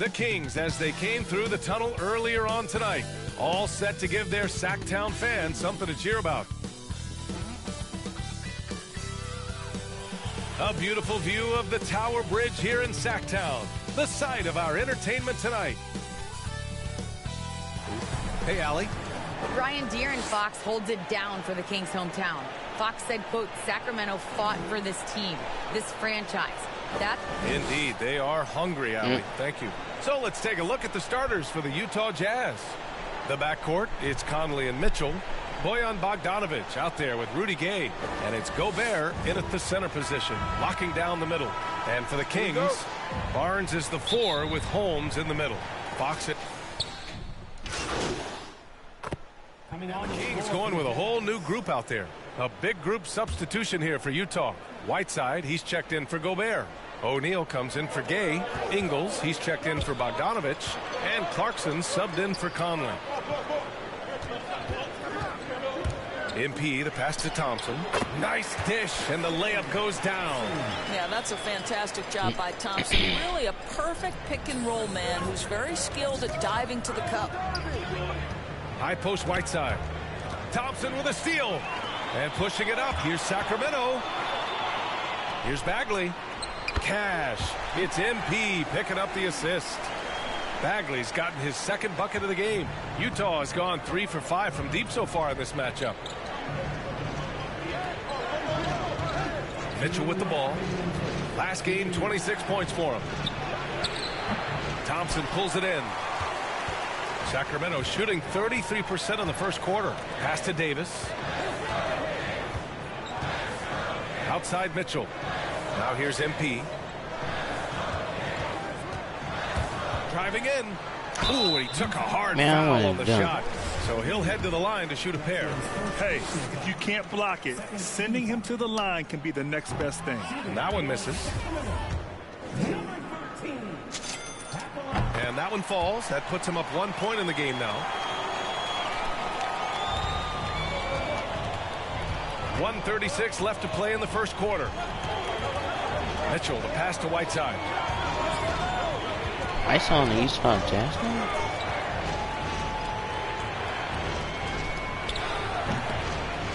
The Kings, as they came through the tunnel earlier on tonight, all set to give their Sacktown fans something to cheer about. A beautiful view of the Tower Bridge here in Sacktown, the site of our entertainment tonight. Hey, Allie. Ryan Deere and Fox holds it down for the Kings' hometown. Fox said, quote, Sacramento fought for this team, this franchise. Indeed, they are hungry, Allie. Thank you. So let's take a look at the starters for the Utah Jazz. The backcourt, it's Conley and Mitchell. Bojan Bogdanovic out there with Rudy Gay. And it's Gobert in at the center position, locking down the middle. And for the Kings, Barnes is the 4 with Holmes in the middle. Fox it. Kings going with a whole new group out there. A big group substitution here for Utah. Whiteside, he's checked in for Gobert. O'Neal comes in for Gay. Ingles, he's checked in for Bogdanovic. And Clarkson subbed in for Conley. MP, the pass to Thompson. Nice dish, and the layup goes down. Yeah, that's a fantastic job by Thompson. Really a perfect pick-and-roll man who's very skilled at diving to the cup. High post Whiteside. Thompson with a steal. And pushing it up. Here's Sacramento. Here's Bagley. Cash. It's MP picking up the assist. Bagley's gotten his second bucket of the game. Utah has gone 3 for 5 from deep so far in this matchup. Mitchell with the ball. Last game, 26 points for him. Thompson pulls it in. Sacramento shooting 33% in the first quarter. Pass to Davis. Outside Mitchell. Now here's MP. Driving in. Ooh, he took a hard foul on the shot. So he'll head to the line to shoot a pair. Hey, if you can't block it, sending him to the line can be the next best thing. And that one misses. And that one falls. That puts him up 1 point in the game now. 1:36 left to play in the first quarter. Mitchell, the pass to Whiteside. I saw on the Utah Jazz now.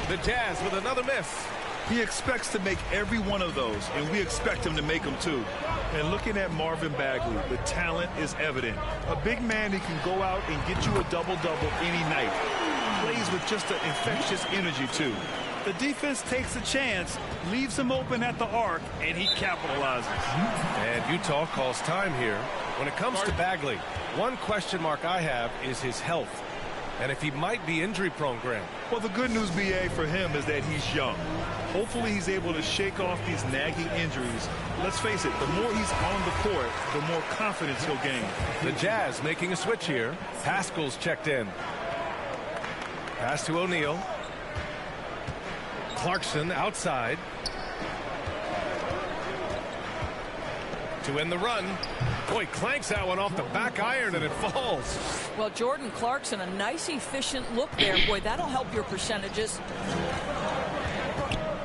The Jazz with another miss. He expects to make every one of those, and we expect him to make them too. And looking at Marvin Bagley, the talent is evident. A big man who can go out and get you a double-double any night. Plays with just an infectious energy too. The defense takes a chance, leaves him open at the arc, and he capitalizes. And Utah calls time here. When it comes to Bagley, one question mark I have is his health. And if he might be injury-prone, Grant. Well, the good news, BA, for him is that he's young. Hopefully he's able to shake off these nagging injuries. Let's face it, the more he's on the court, the more confidence he'll gain. The Jazz making a switch here. Pascal's checked in. Pass to O'Neal. Clarkson outside. To end the run. Boy, clanks that one off the back iron and it falls. Well, Jordan Clarkson, a nice, efficient look there. Boy, that'll help your percentages.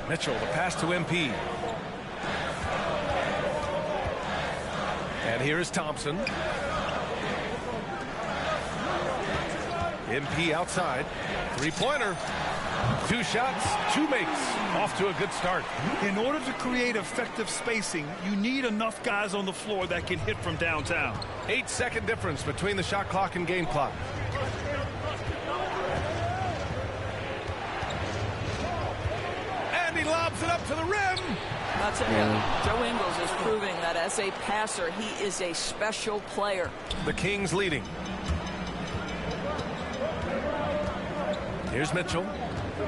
Mitchell, the pass to MP. And here is Thompson. MP outside. Three-pointer. 2 shots, 2 makes. Off to a good start. In order to create effective spacing, you need enough guys on the floor that can hit from downtown. 8-second difference between the shot clock and game clock. And he lobs it up to the rim. That's it. Joe Ingles is proving that as a passer, he is a special player. The Kings leading. Here's Mitchell.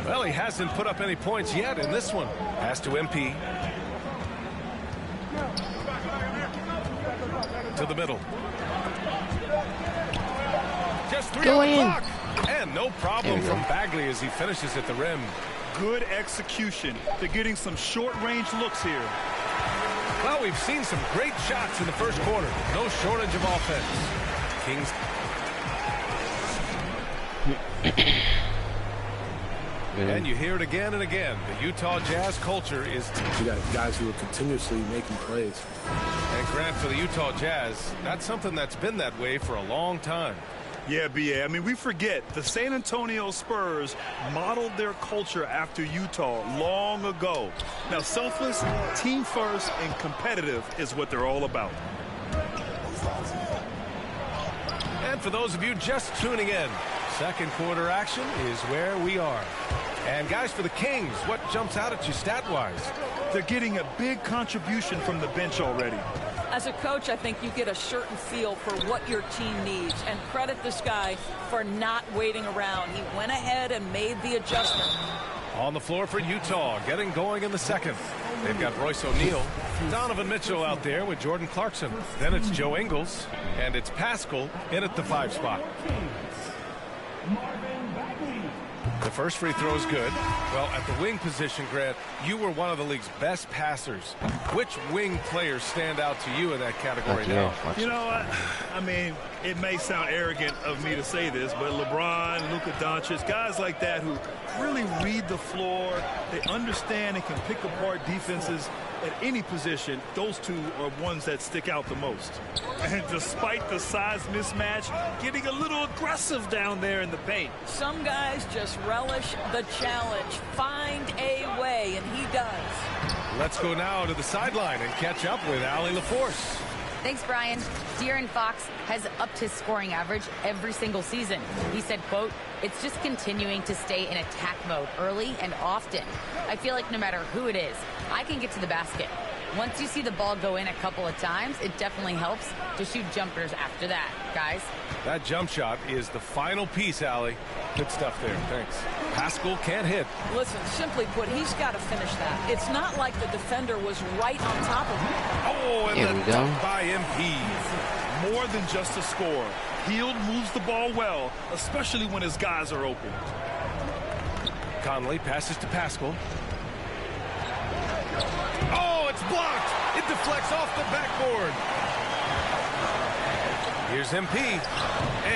Well, he hasn't put up any points yet in this one. Pass to MP. To the middle. Just 3 on the clock. And no problem from Bagley as he finishes at the rim. Good execution. They're getting some short-range looks here. Well, we've seen some great shots in the first quarter. No shortage of offense. Kings. And you hear it again and again. The Utah Jazz culture is... You got guys who are continuously making plays. And Grant, for the Utah Jazz, that's something that's been that way for a long time. Yeah, B.A. I mean, we forget the San Antonio Spurs modeled their culture after Utah long ago. Now, selfless, team first, and competitive is what they're all about. And for those of you just tuning in, second quarter action is where we are. And guys, for the Kings, what jumps out at you stat-wise? They're getting a big contribution from the bench already. As a coach, I think you get a certain feel for what your team needs, and credit this guy for not waiting around. He went ahead and made the adjustment. On the floor for Utah, getting going in the second. They've got Royce O'Neal, Donovan Mitchell out there with Jordan Clarkson. Then it's Joe Ingles, and it's Pascal in at the 5 spot. The first free throw is good. Well, at the wing position, Grant, you were one of the league's best passers. Which wing players stand out to you in that category now? You know what? I mean, it may sound arrogant of me to say this, but LeBron, Luka Doncic, guys like that who really read the floor, they understand and can pick apart defenses at any position. Those two are ones that stick out the most. And despite the size mismatch, getting a little aggressive down there in the paint. Some guys just relish the challenge. Find a way, and he does. Let's go now to the sideline and catch up with Allie LaForce. Thanks, Brian. De'Aaron Fox has upped his scoring average every single season. He said, quote, "It's just continuing to stay in attack mode early and often. I feel like no matter who it is, I can get to the basket. Once you see the ball go in a couple of times, it definitely helps to shoot jumpers after that, guys." That jump shot is the final piece, Allie. Good stuff there. Thanks. Pascal can't hit. Listen, simply put, he's got to finish that. It's not like the defender was right on top of him. Oh, and the dunk by MP. More than just a score. Hield moves the ball well, especially when his guys are open. Conley passes to Pascal. Oh, it's blocked. It deflects off the backboard. Here's MP,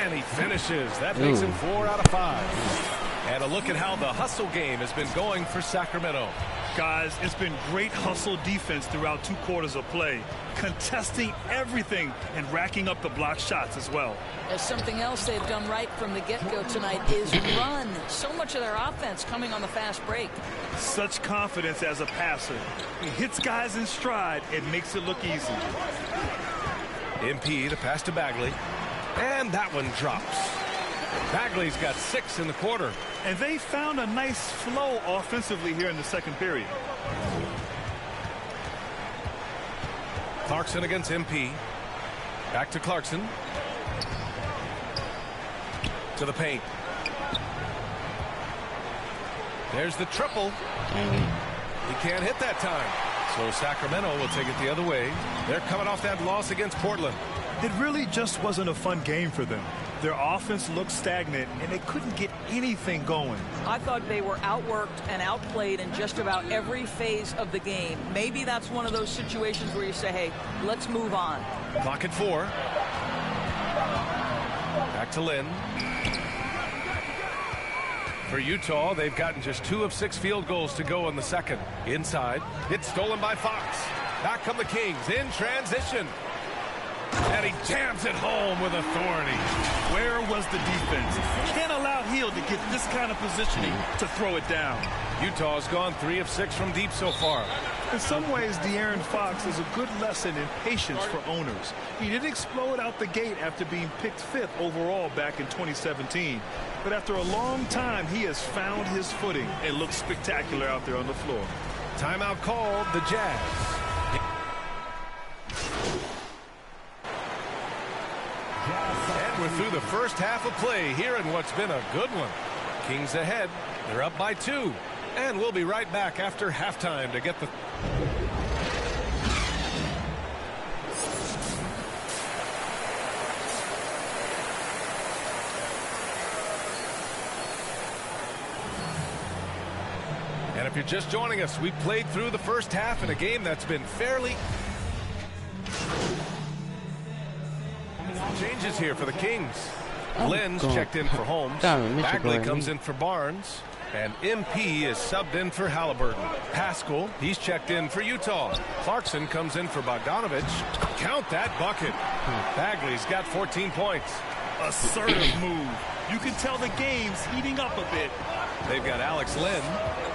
and he finishes. That makes him 4 out of 5. And a look at how the hustle game has been going for Sacramento. Guys, it's been great hustle defense throughout 2 quarters of play, contesting everything and racking up the block shots as well. There's something else they've done right from the get-go tonight is run. So much of their offense coming on the fast break. Such confidence as a passer. He hits guys in stride and makes it look easy. MP, the pass to Bagley, and that one drops. Bagley's got 6 in the quarter. And they found a nice flow offensively here in the second period. Clarkson against MP. Back to Clarkson. To the paint. There's the triple. He can't hit that time. So Sacramento will take it the other way. They're coming off that loss against Portland. It really just wasn't a fun game for them. Their offense looked stagnant, and they couldn't get anything going. I thought they were outworked and outplayed in just about every phase of the game. Maybe that's one of those situations where you say, hey, let's move on. Clock at 4. Back to Lynn. For Utah, they've gotten just 2 of 6 field goals to go in the second. Inside, it's stolen by Fox. Back come the Kings in transition. And he jams it home with authority. Where was the defense? Can't allow Hield to get this kind of positioning to throw it down. Utah's gone 3 of 6 from deep so far. In some ways, De'Aaron Fox is a good lesson in patience for owners. He didn't explode out the gate after being picked 5th overall back in 2017. But after a long time, he has found his footing and looks spectacular out there on the floor. Timeout called the Jazz. And we're through the first half of play here in what's been a good one. Kings ahead. They're up by 2. And we'll be right back after halftime to get the... And if you're just joining us, we played through the first half in a game that's been fairly... Changes here for the Kings. Lynn's checked in for Holmes. Bagley comes in for Barnes. And MP is subbed in for Halliburton. Pascal, he's checked in for Utah. Clarkson comes in for Bogdanovich. Count that bucket. Bagley's got 14 points. Assertive move. You can tell the game's heating up a bit. They've got Alex Len.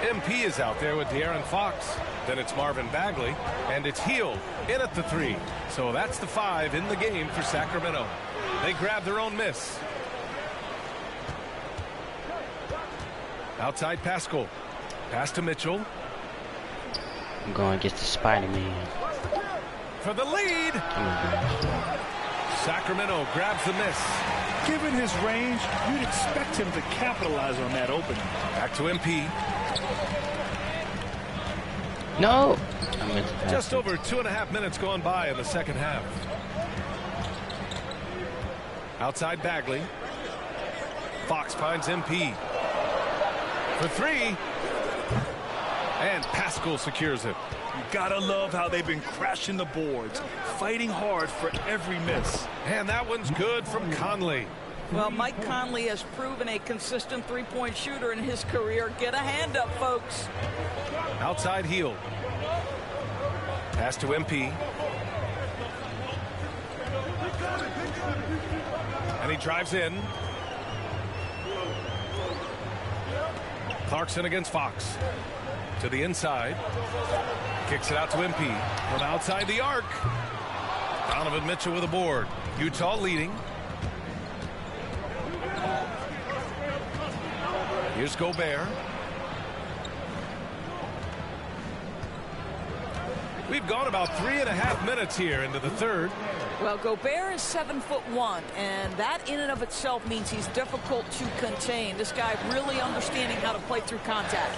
MP is out there with De'Aaron Fox. Then it's Marvin Bagley. And it's Hield in at the 3. So that's the 5 in the game for Sacramento. They grab their own miss. Outside Pascal. Pass to Mitchell. I'm going against the Spider-Man. For the lead. Sacramento grabs the miss. Given his range, you'd expect him to capitalize on that opening. Back to MP. No. I meant to pass Just it. over 2.5 minutes gone by in the second half. Outside Bagley. Fox finds MP. For 3. And Pascal secures it. You gotta love how they've been crashing the boards, fighting hard for every miss. And that one's good from Conley. Well, Mike Conley has proven a consistent three-point shooter in his career. Get a hand up, folks. Outside Hield. Pass to MP. And he drives in. Clarkson against Fox. To the inside. Kicks it out to MP. From outside the arc. Donovan Mitchell with a board. Utah leading. Here's Gobert. We've gone about 3.5 minutes here into the third. Well, Gobert is 7'1", and that in and of itself means he's difficult to contain. This guy really understanding how to play through contact.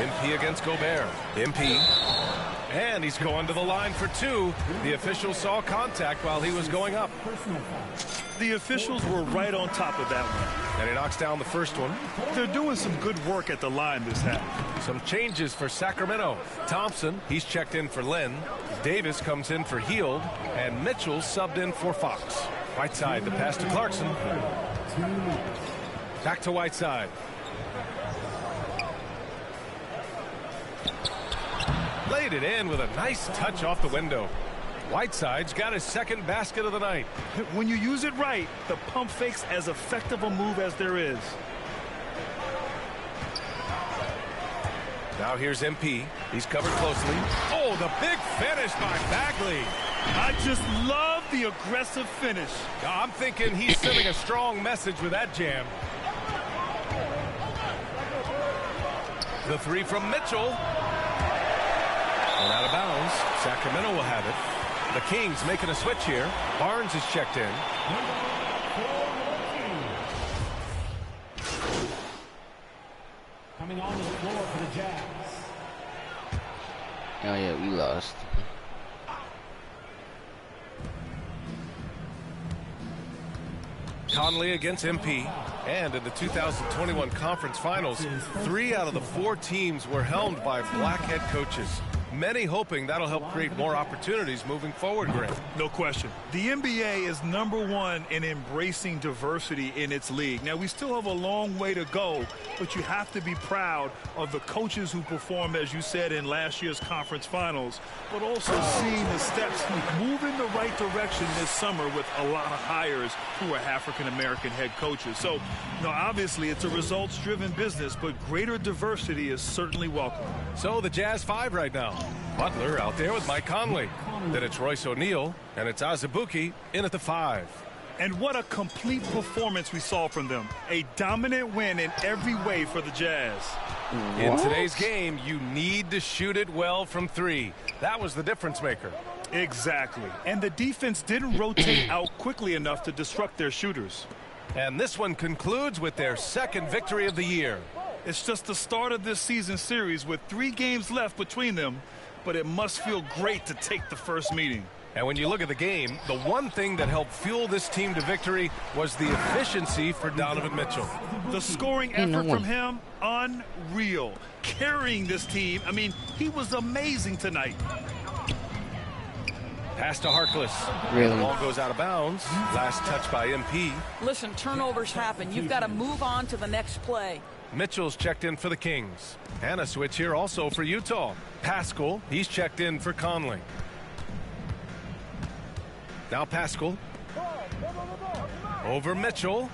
MP against Gobert. MP. And he's going to the line for 2. The official saw contact while he was going up. The officials were right on top of that one. And he knocks down the first one. They're doing some good work at the line this half. Some changes for Sacramento. Thompson, he's checked in for Len. Davis comes in for Hield. And Mitchell subbed in for Fox. Whiteside, the pass to Clarkson. Back to Whiteside. Laid it in with a nice touch off the window. Whiteside's got his second basket of the night. When you use it right, the pump fake's as effective a move as there is. Now here's MP. He's covered closely. Oh, the big finish by Bagley. I just love the aggressive finish. I'm thinking he's sending a strong message with that jam. The 3 from Mitchell. And out of bounds. Sacramento will have it. The Kings making a switch here. Barnes is checked in. Coming on the floor for the Jazz. Oh yeah, we lost. Conley against MP. And in the 2021 conference finals, 3 out of the 4 teams were helmed by black head coaches. Many hoping that'll help create more opportunities moving forward, Grant. No question. The NBA is #1 in embracing diversity in its league. Now, we still have a long way to go, but you have to be proud of the coaches who performed, as you said, in last year's conference finals, but also seeing the steps move in the right direction this summer with a lot of hires who are African-American head coaches. So, obviously, it's a results-driven business, but greater diversity is certainly welcome. So the Jazz 5 right now. Butler out there with Mike Conley. Then it's Royce O'Neal, and it's Azubuike in at the 5. And what a complete performance we saw from them. A dominant win in every way for the Jazz. In today's game, you need to shoot it well from 3. That was the difference maker. Exactly. And the defense didn't rotate out quickly enough to disrupt their shooters. And this one concludes with their second victory of the year. It's just the start of this season series with 3 games left between them, but it must feel great to take the first meeting. And when you look at the game, the one thing that helped fuel this team to victory was the efficiency for Donovan Mitchell. The scoring effort from him, unreal. Carrying this team, I mean, he was amazing tonight. Pass to Harkless. Really? The ball goes out of bounds. Last touch by MP. Listen, turnovers happen. You've got to move on to the next play. Mitchell's checked in for the Kings. And a switch here also for Utah. Pascal, he's checked in for Conley. Now Pascal. Over Mitchell.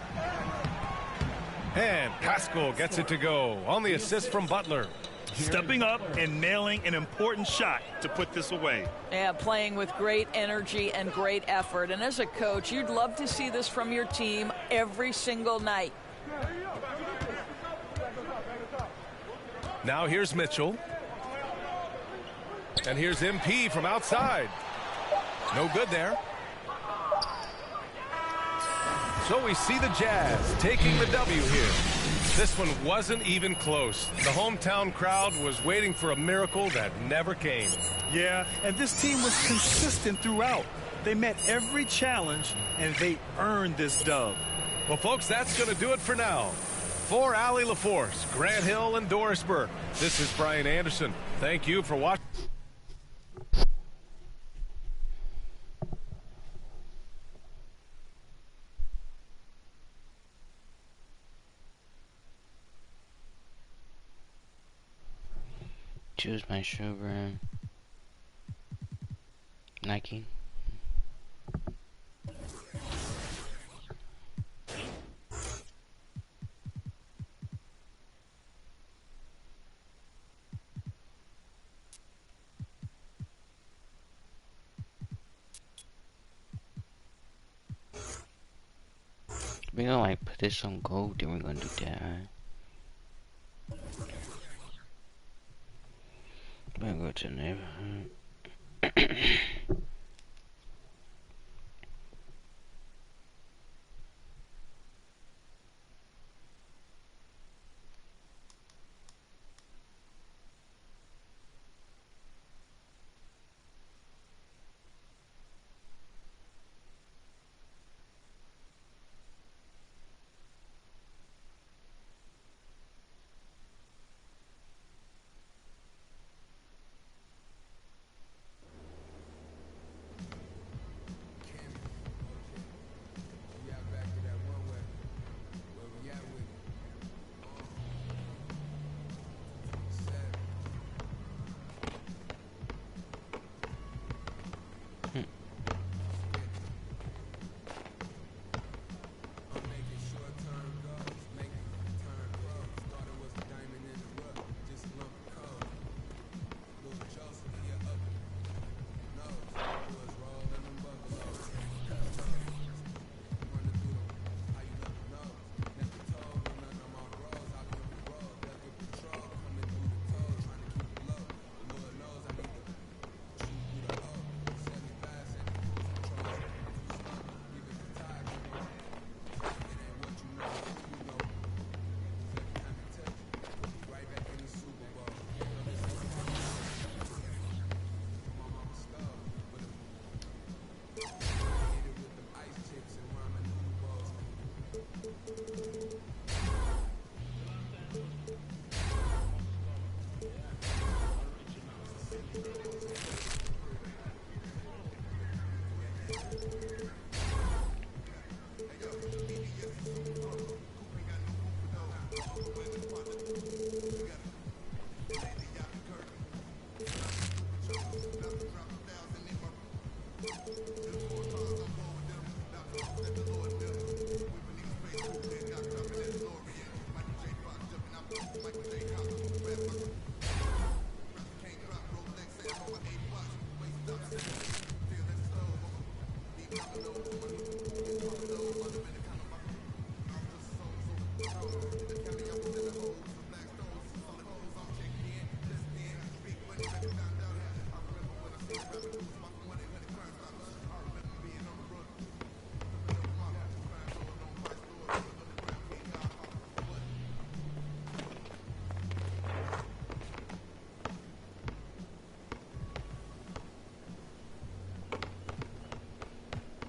And Pascal gets it to go on the assist from Butler. Stepping up and nailing an important shot to put this away. Yeah, playing with great energy and great effort. And as a coach, you'd love to see this from your team every single night. Now here's Mitchell. And here's MP from outside. No good there. So we see the Jazz taking the W here. This one wasn't even close. The hometown crowd was waiting for a miracle that never came. Yeah, and this team was consistent throughout. They met every challenge, and they earned this dub. Well, folks, that's going to do it for now. For Allie LaForce, Grant Hill, and Doris Burke, this is Brian Anderson. Thank you for watching. Choose my shoe brand. Nike. We gonna like put this on gold, then we're gonna do that, alright? I'm gonna go to the neighborhood.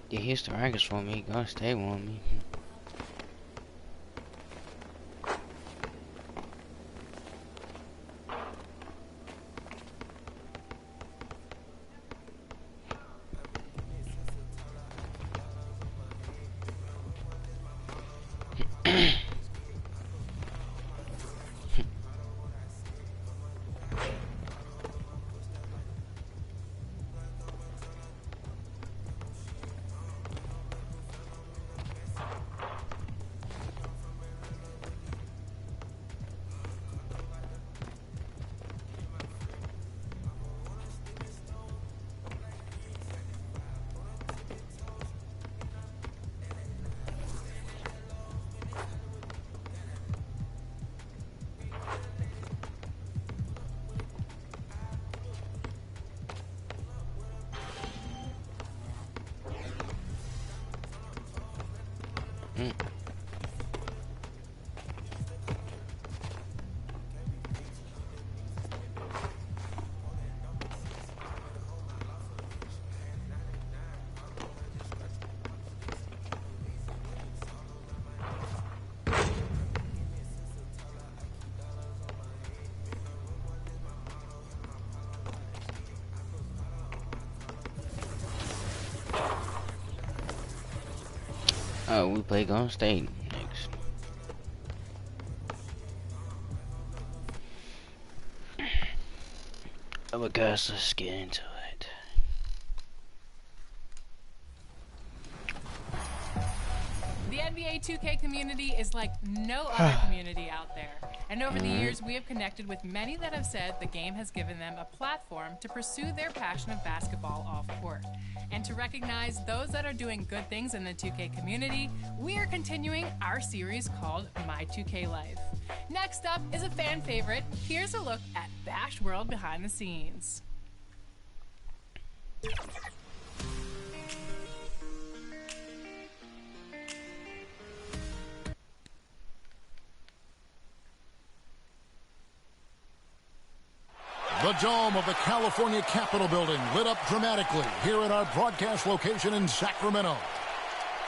Yeah, here's the rackets for me. Gotta stay on me. Oh, we play Golden State next. Oh my gosh, let's get into it. The NBA 2K community is like no other community out there. And over the years, we have connected with many that have said the game has given them a platform to pursue their passion of basketball off court. And to recognize those that are doing good things in the 2K community, we are continuing our series called My 2K Life. Next up is a fan favorite. Here's a look at Bash World behind the scenes. The dome of the California Capitol building lit up dramatically here at our broadcast location in Sacramento.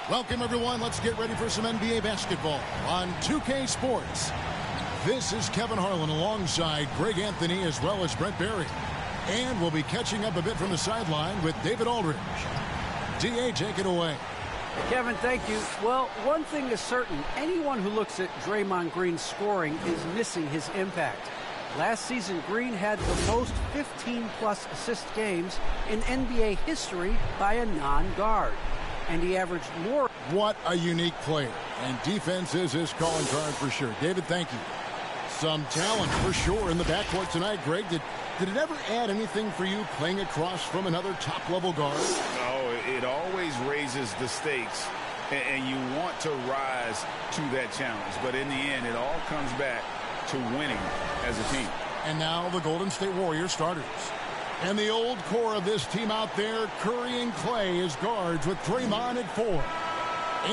Welcome, everyone. Let's get ready for some NBA basketball on 2K Sports. This is Kevin Harlan alongside Greg Anthony as well as Brent Berry. And we'll be catching up a bit from the sideline with David Aldridge. DA, take it away. Kevin, thank you. Well, one thing is certain. Anyone who looks at Draymond Green's scoring is missing his impact. Last season, Green had the most 15-plus assist games in NBA history by a non-guard. And he averaged more. What a unique player. And defense is his calling card for sure. David, thank you. Some talent for sure in the backcourt tonight, Greg. Did it ever add anything for you playing across from another top-level guard? No, it always raises the stakes, and you want to rise to that challenge. But in the end, it all comes back to winning as a team. And now the Golden State Warriors starters. And the old core of this team out there, Curry and Clay as guards with Draymond at 4.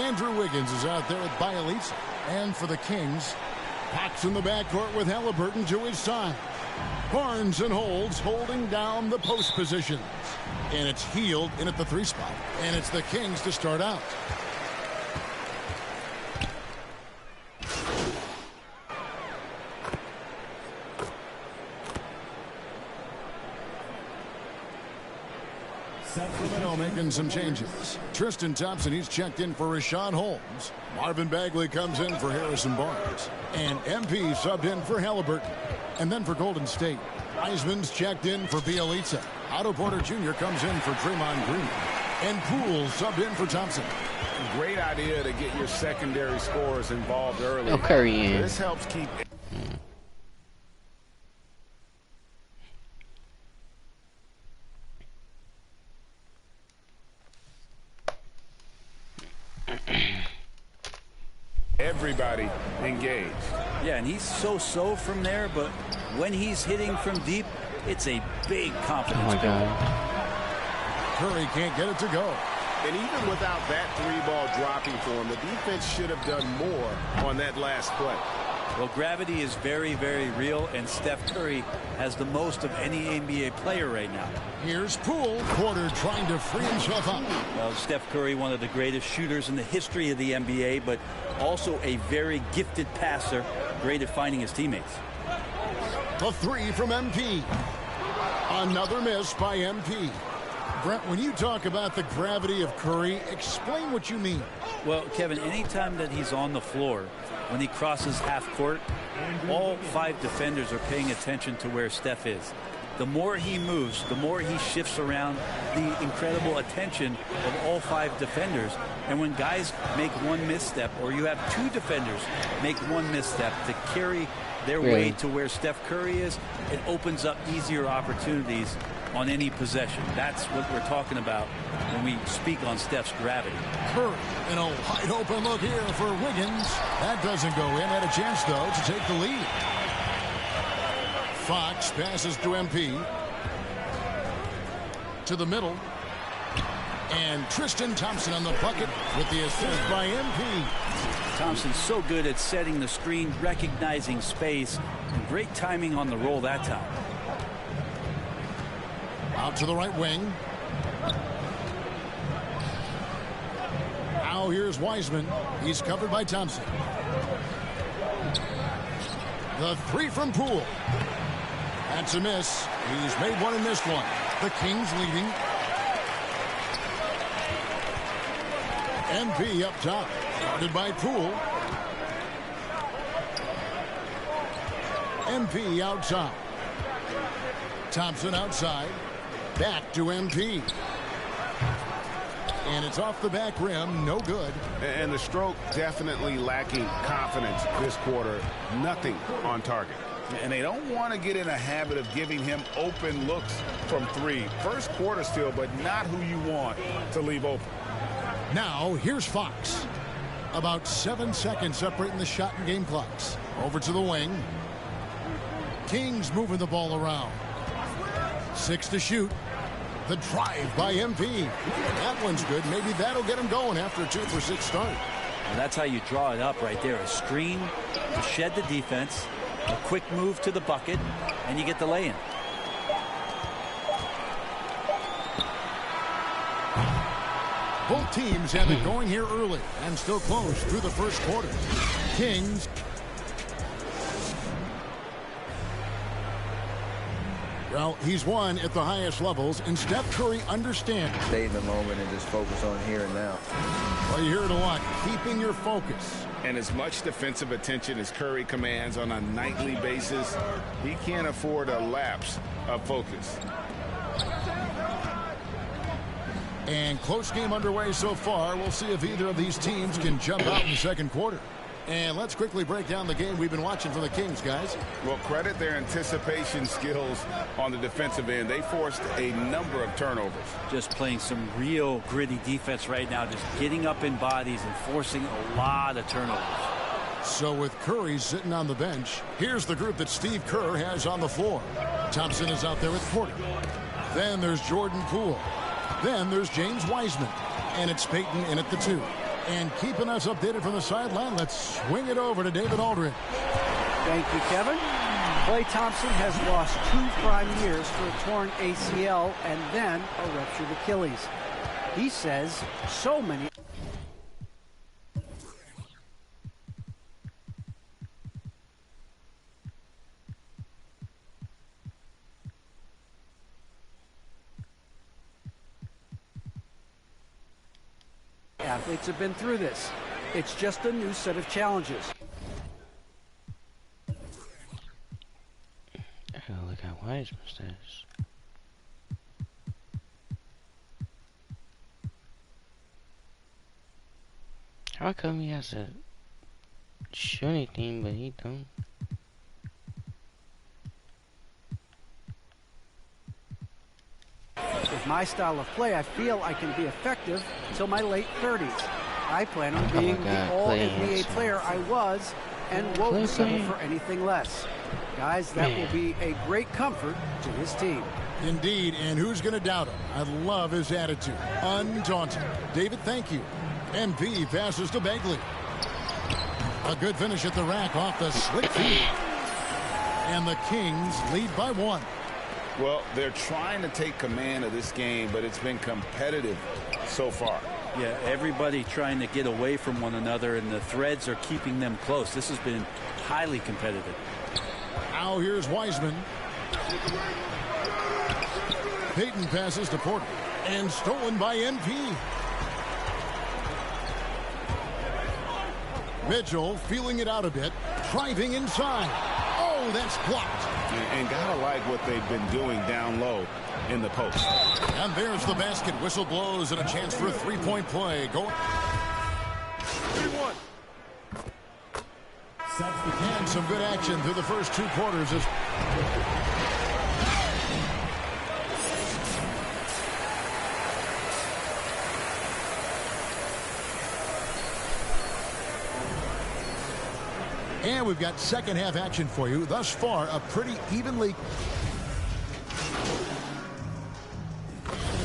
Andrew Wiggins is out there with Bielitsa. And for the Kings, Pax in the backcourt with Halliburton to his side. Barnes and Holds holding down the post positions. And it's Hield in at the 3 spot. And it's the Kings to start out. Sacramento making some changes. Tristan Thompson, he's checked in for Rashawn Holmes. Marvin Bagley comes in for Harrison Barnes. And MP subbed in for Halliburton. And then for Golden State, Wiseman's checked in for Bielitsa. Otto Porter Jr. comes in for Draymond Green. And Poole subbed in for Thompson. Great idea to get your secondary scorers involved early. No Curry in. This helps keep... everybody engaged. Yeah, and he's so-so from there, but when he's hitting from deep, it's a big confidence. Oh my God. Curry can't get it to go. And even without that 3-ball dropping for him, the defense should have done more on that last play. Well, gravity is very, very real, and Steph Curry has the most of any NBA player right now. Here's Poole. Porter trying to free himself up. Well, Steph Curry, one of the greatest shooters in the history of the NBA, but also a very gifted passer, great at finding his teammates. The 3 from MP. Another miss by MP. Brent, when you talk about the gravity of Curry, explain what you mean. Well, Kevin, anytime that he's on the floor, when he crosses half court, all 5 defenders are paying attention to where Steph is. The more he moves, the more he shifts around, the incredible attention of all 5 defenders. And when guys make one misstep, or you have 2 defenders make one misstep to carry their way to where Steph Curry is, it opens up easier opportunities on any possession. That's what we're talking about when we speak on Steph's gravity. Curry in a wide open look here for Wiggins. That doesn't go in. Had a chance, though, to take the lead. Fox passes to MP. To the middle. And Tristan Thompson on the bucket with the assist by MP. Thompson's so good at setting the screen, recognizing space, and great timing on the roll that time. Out to the right wing. Now here's Wiseman. He's covered by Thompson. The 3 from Poole. That's a miss. He's made one and missed one. The Kings leading. NB up top. Guarded by Poole. MP outside. Thompson outside. Back to MP. And it's off the back rim. No good. And the stroke definitely lacking confidence this quarter. Nothing on target. And they don't want to get in a habit of giving him open looks from three. First quarter still, but not who you want to leave open. Now, here's Fox. About 7 seconds separating the shot and game clocks. Over to the wing. Kings moving the ball around. 6 to shoot. The drive by MP. That one's good. Maybe that'll get him going after a 2 for 6 start. And that's how you draw it up right there. A screen to shed the defense. A quick move to the bucket. And you get the lay-in. Both teams have it going here early and still close through the first quarter. Kings. Well, he's won at the highest levels, and Steph Curry understands. Stay in the moment and just focus on here and now. Well, you hear it a lot, keeping your focus. And as much defensive attention as Curry commands on a nightly basis, he can't afford a lapse of focus. And close game underway so far. We'll see if either of these teams can jump out in the second quarter. And let's quickly break down the game we've been watching from the Kings, guys. Well, credit their anticipation skills on the defensive end. They forced a number of turnovers. Just playing some real gritty defense right now. Just getting up in bodies and forcing a lot of turnovers. So with Curry sitting on the bench, here's the group that Steve Kerr has on the floor. Thompson is out there with Porter. Then there's Jordan Poole. Then there's James Wiseman. And it's Peyton in at the 2. And keeping us updated from the sideline, let's swing it over to David Aldridge. Thank you, Kevin. Klay Thompson has lost 2 prime years for a torn ACL and then a ruptured Achilles. He says so many... athletes have been through this. It's just a new set of challenges. Oh, look how Wiseman says. How come he has a shooting team, but he don't? With my style of play, I feel I can be effective until my late 30s. I plan on being the all-NBA player I was and won't settle for anything less. Guys, that will be a great comfort to his team. Indeed, and who's going to doubt him? I love his attitude. Undaunted. David, thank you. MP passes to Bagley. A good finish at the rack off the slick feed. And the Kings lead by 1. Well, they're trying to take command of this game, but it's been competitive so far. Yeah, everybody trying to get away from one another, and the threads are keeping them close. This has been highly competitive. Now here's Wiseman. Peyton passes to Porter. And stolen by NP. Mitchell feeling it out a bit. Driving inside. Oh, that's blocked. And gotta like what they've been doing down low in the post. And there's the basket. Whistle blows and a chance for a three-point play. Going. 3-1. And some good action through the first 2 quarters. And we've got second half action for you. Thus far, a pretty evenly...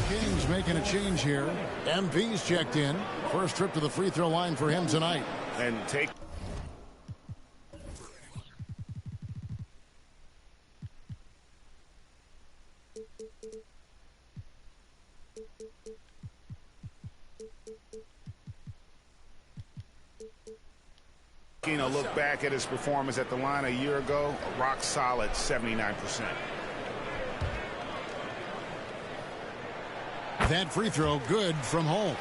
Kings making a change here. MP's checked in. First trip to the free throw line for him tonight. And take... a look back at his performance at the line a year ago, a rock solid 79%. That free throw good from Holmes.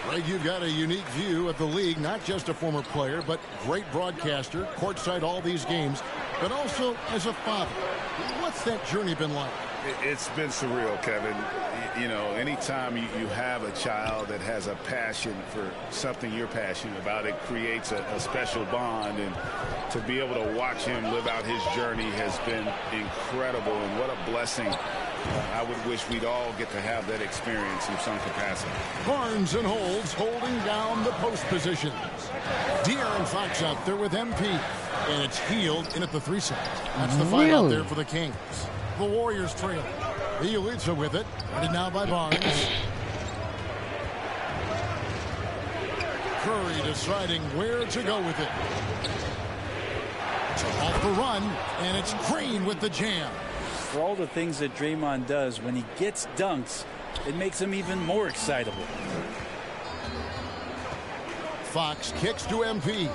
Greg, you've got a unique view of the league, not just a former player, but great broadcaster, courtside all these games, but also as a father. What's that journey been like? It's been surreal, Kevin. You know, anytime you have a child that has a passion for something you're passionate about, it creates a special bond. And to be able to watch him live out his journey has been incredible. And what a blessing. I would wish we'd all get to have that experience in some capacity. Barnes and Holds holding down the post positions. De'Aaron Fox out there with MP. And it's Healed in at the 3 side. That's the fight out there for the Kings. The Warriors trail. Bielitsa with it. Ready now by Barnes. Curry deciding where to go with it. So off the run, and it's Green with the jam. For all the things that Draymond does, when he gets dunks, it makes him even more excitable. Fox kicks to MP.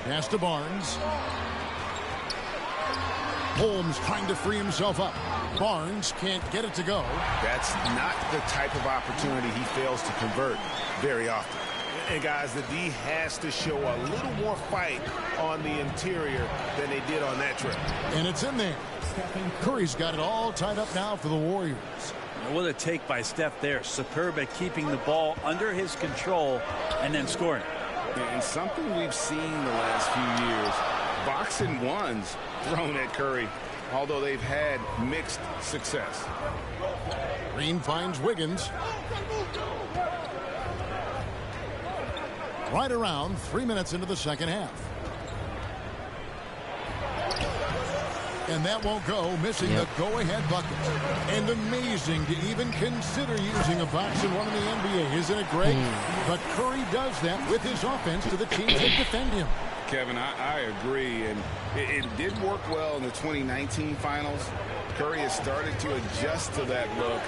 Pass to Barnes. Holmes trying to free himself up. Barnes can't get it to go. That's not the type of opportunity he fails to convert very often. And guys, the D has to show a little more fight on the interior than they did on that trip. And it's in there. Curry's got it all tied up now for the Warriors. What a take by Steph there. Superb at keeping the ball under his control and then scoring. And something we've seen the last few years, box and ones thrown at Curry, although they've had mixed success. Green finds Wiggins. Right around 3 minutes into the second half. And that won't go, missing the go-ahead bucket. And amazing to even consider using a box and one in the NBA, isn't it, Greg? But Curry does that with his offense to the teams that defend him. Kevin, I agree, and it did work well in the 2019 finals. Curry has started to adjust to that look.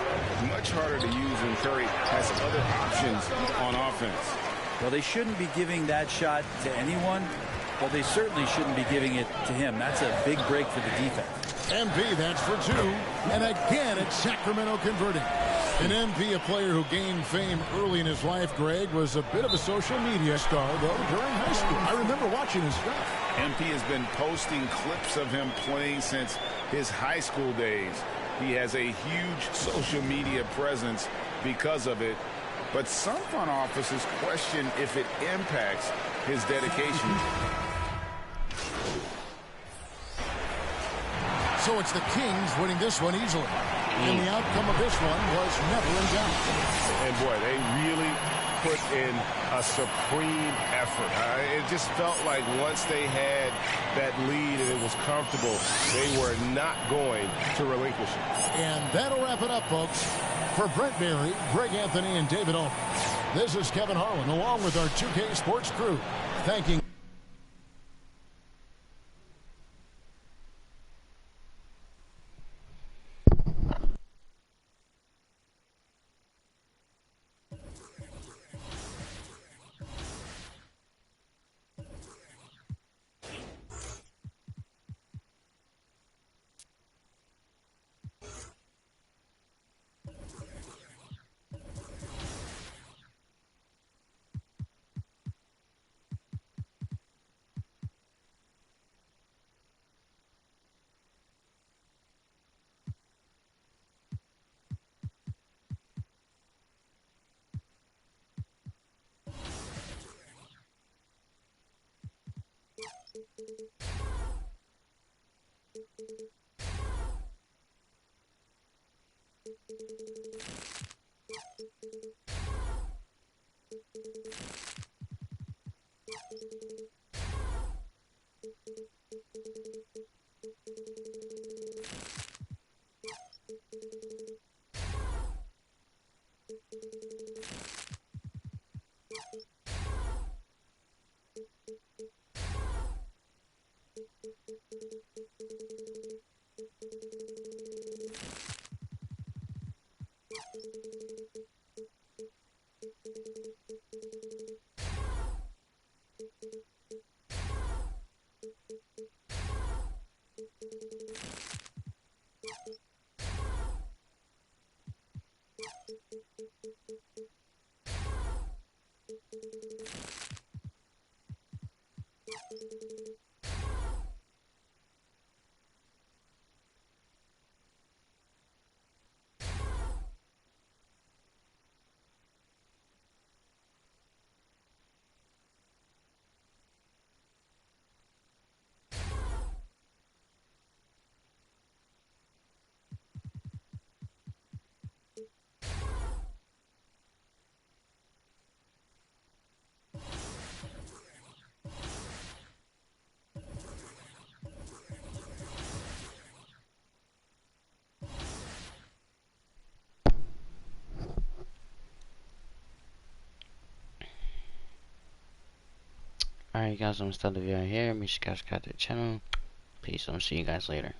Much harder to use when Curry has other options on offense. Well, they shouldn't be giving that shot to anyone, but they certainly shouldn't be giving it to him. That's a big break for the defense. MP, that's for 2. And again, it's Sacramento converting. An MP, a player who gained fame early in his life, Greg, was a bit of a social media star, though, during high school. I remember watching his stuff. MP has been posting clips of him playing since his high school days. He has a huge social media presence because of it. But some front offices question if it impacts his dedication. So it's the Kings winning this one easily. And the outcome of this one was never in doubt. And boy, they really put in a supreme effort. It just felt like once they had that lead and it was comfortable, they were not going to relinquish it. And that'll wrap it up, folks. For Brent Berry, Greg Anthony, and David Owens, this is Kevin Harlan along with our 2K Sports crew, thanking Alright guys, I'm gonna start the video here. Make sure you guys subscribe to the channel. Peace. I'm gonna see you guys later.